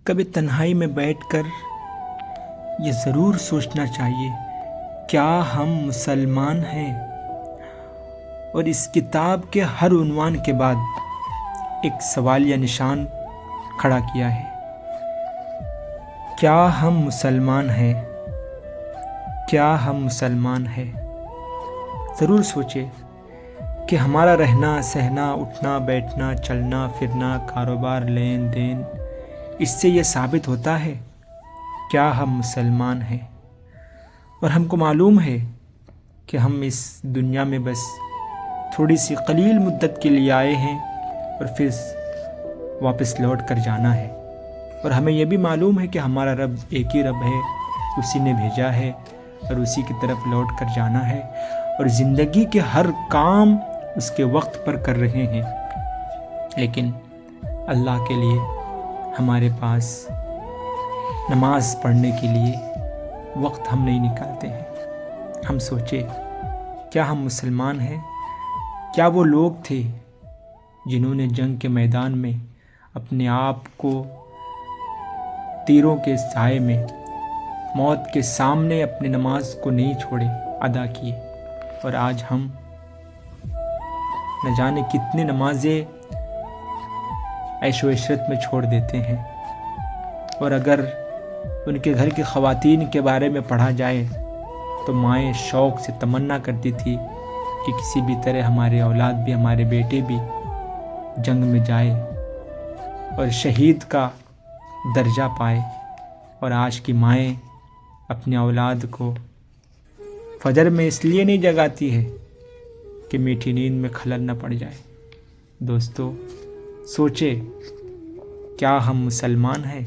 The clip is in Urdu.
کبھی تنہائی میں بیٹھ کر یہ ضرور سوچنا چاہیے، کیا ہم مسلمان ہیں؟ اور اس کتاب کے ہر عنوان کے بعد ایک سوالیہ نشان کھڑا کیا ہے۔ کیا ہم مسلمان ہیں؟ کیا ہم مسلمان ہیں؟ ضرور سوچے کہ ہمارا رہنا سہنا، اٹھنا بیٹھنا، چلنا پھرنا، کاروبار لین دین، اس سے یہ ثابت ہوتا ہے کیا ہم مسلمان ہیں۔ اور ہم کو معلوم ہے کہ ہم اس دنیا میں بس تھوڑی سی قلیل مدت کے لیے آئے ہیں اور پھر واپس لوٹ کر جانا ہے۔ اور ہمیں یہ بھی معلوم ہے کہ ہمارا رب ایک ہی رب ہے، اسی نے بھیجا ہے اور اسی کی طرف لوٹ کر جانا ہے، اور زندگی کے ہر کام اس کے وقت پر کر رہے ہیں۔ لیکن اللہ کے لیے ہمارے پاس نماز پڑھنے کے لیے وقت ہم نہیں نکالتے ہیں۔ ہم سوچے کیا ہم مسلمان ہیں؟ کیا وہ لوگ تھے جنہوں نے جنگ کے میدان میں اپنے آپ کو تیروں کے سائے میں موت کے سامنے اپنے نماز کو نہیں چھوڑے، ادا کیے؟ اور آج ہم نہ جانے کتنے نمازیں عیش و عشرت میں چھوڑ دیتے ہیں۔ اور اگر ان کے گھر کی خواتین کے بارے میں پڑھا جائے تو مائیں شوق سے تمنا کرتی تھی کہ کسی بھی طرح ہمارے اولاد بھی، ہمارے بیٹے بھی جنگ میں جائے اور شہید کا درجہ پائے۔ اور آج کی مائیں اپنے اولاد کو فجر میں اس لیے نہیں جگاتی ہے کہ میٹھی نیند میں خلل نہ پڑ جائے۔ دوستو، سوچے کیا ہم مسلمان ہیں؟